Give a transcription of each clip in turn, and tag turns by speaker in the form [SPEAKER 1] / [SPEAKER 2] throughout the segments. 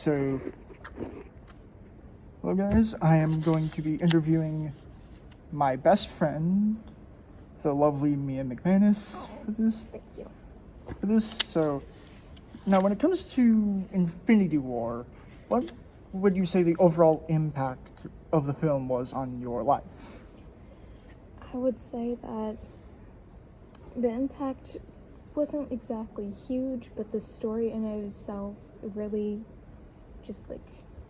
[SPEAKER 1] So, well, guys, I am going to be interviewing my best friend, the lovely Mia McManus, for this.
[SPEAKER 2] Thank you.
[SPEAKER 1] So, now when it comes to Infinity War, what would you say the overall impact of the film was on your life?
[SPEAKER 2] I would say that the impact wasn't exactly huge, but the story in and of itself really just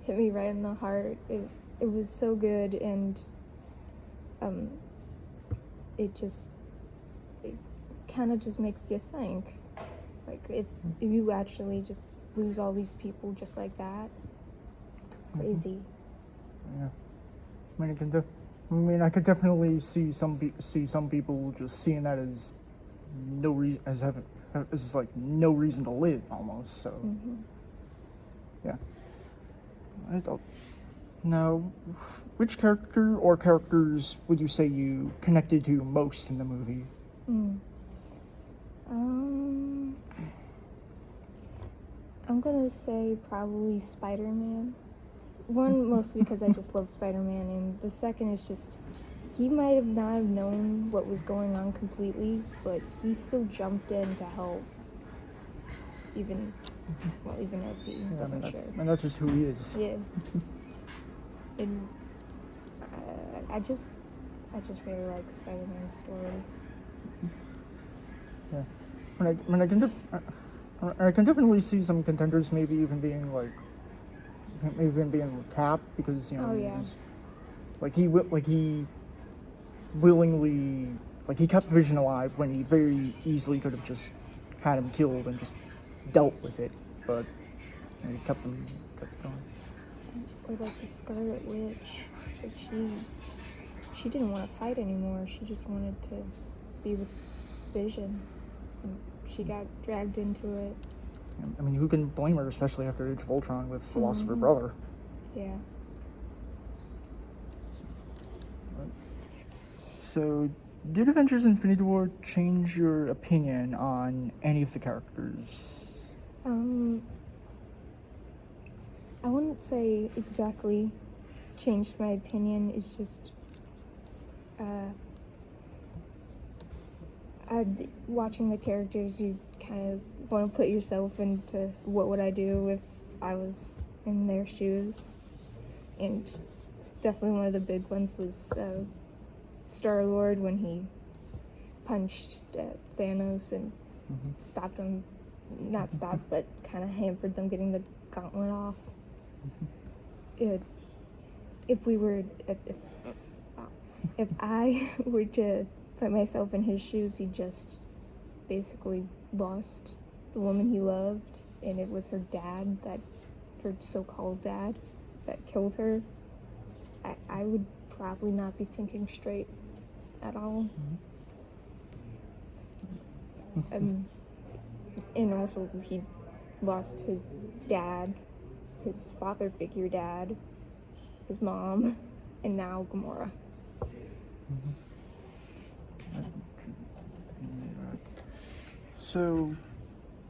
[SPEAKER 2] hit me right in the heart. It was so good, and it kind of just makes you think, if you actually just lose all these people just like that, it's crazy.
[SPEAKER 1] Yeah, I could definitely see some people just seeing that as no reason, as like no reason to live almost. So, yeah. I thought. Now, which character or characters would you say you connected to most in the movie?
[SPEAKER 2] I'm gonna say probably Spider-Man. One, mostly because I just love Spider-Man, and the second is just, he might have not have known what was going on completely, but he still jumped in to help, even if he wasn't sure.
[SPEAKER 1] And that's just who he is.
[SPEAKER 2] Yeah. And I just really like Spider-Man's story.
[SPEAKER 1] Yeah. I can definitely see some contenders maybe even being Cap, because he willingly, he kept Vision alive when he very easily could have just had him killed and just dealt with it, but he kept going.
[SPEAKER 2] Or like the Scarlet Witch, she didn't want to fight anymore. She just wanted to be with Vision, and she got dragged into it.
[SPEAKER 1] I mean, who can blame her, especially after Age of Ultron with the loss of her brother?
[SPEAKER 2] Yeah.
[SPEAKER 1] So, did Avengers Infinity War change your opinion on any of the characters?
[SPEAKER 2] I wouldn't say exactly changed my opinion. It's just, watching the characters, you kind of want to put yourself into what would I do if I was in their shoes. And definitely one of the big ones was Star-Lord, when he punched Thanos and stopped him, not stopped, but kind of hampered them getting the gauntlet off. If I were to put myself in his shoes, he just basically lost the woman he loved, and it was her so-called dad, that killed her. I would probably not be thinking straight at all. And also, he lost his dad, his father figure dad, his mom, and now Gamora.
[SPEAKER 1] So,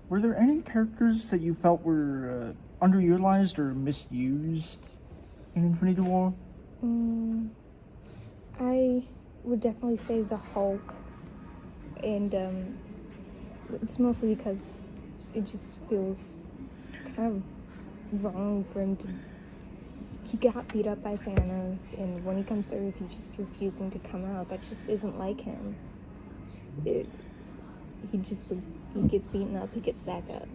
[SPEAKER 1] were there any characters that you felt were underutilized or misused in Infinity War?
[SPEAKER 2] I would definitely say the Hulk, and it's mostly because it just feels kind of wrong for him to. He got beat up by Thanos, and when he comes to Earth, he's just refusing to come out. That just isn't like him. He gets beaten up, he gets back up.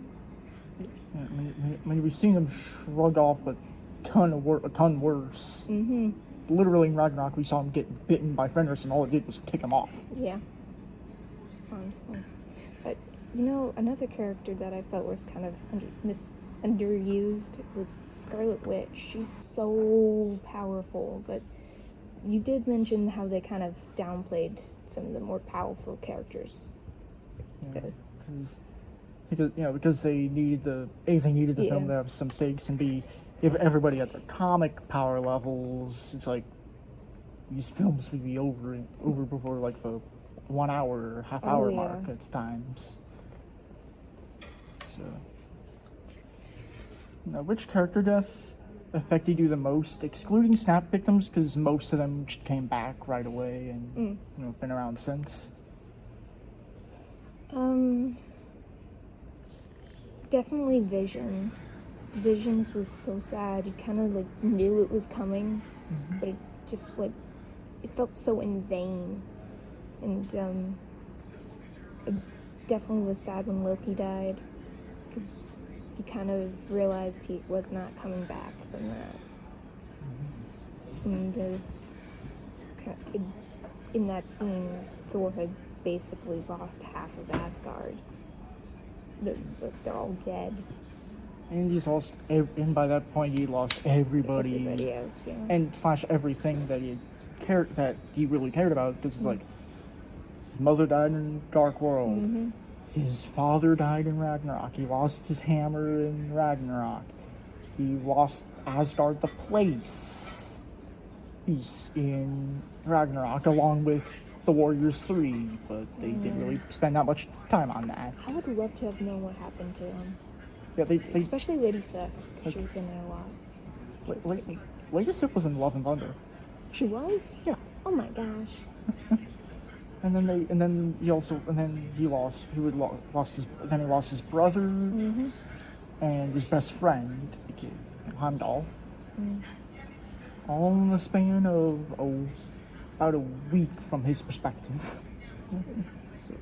[SPEAKER 1] Yeah, I mean, we've seen him shrug off a ton worse. Literally in Ragnarok, we saw him get bitten by Fenris, and all it did was tick him off.
[SPEAKER 2] Yeah, honestly. But another character that I felt was kind of underused was Scarlet Witch. She's so powerful, but you did mention how they kind of downplayed some of the more powerful characters.
[SPEAKER 1] Yeah, because they needed the film to have some stakes, and if everybody at the comic power levels, it's like these films would be over before the 1 hour or half hour mark at times. So Now, which character death affected you the most, excluding snap victims, because most of them came back right away and been around since?
[SPEAKER 2] Definitely Vision. Visions was so sad. You kind of like knew it was coming, but it just like it felt so in vain. And it definitely was sad when Loki died, because you kind of realized he was not coming back from that. And in that scene, Thor has basically lost half of Asgard. They're all dead.
[SPEAKER 1] And he's lost, and by that point, he lost everybody.
[SPEAKER 2] Everybody else, yeah.
[SPEAKER 1] And / everything that he really cared about, because it's like his mother died in Dark World. His father died in Ragnarok. He lost his hammer in Ragnarok. He lost Asgard the place. He's in Ragnarok along with the Warriors 3, but they didn't really spend that much time on that.
[SPEAKER 2] I would love to have known what happened to him.
[SPEAKER 1] Yeah, they
[SPEAKER 2] Especially Lady Sif, because she was in there a lot.
[SPEAKER 1] Lady Sif was in Love and Thunder.
[SPEAKER 2] She was?
[SPEAKER 1] Yeah.
[SPEAKER 2] Oh my gosh.
[SPEAKER 1] And then he lost his brother and his best friend, Heimdall. All in the span of about a week from his perspective. So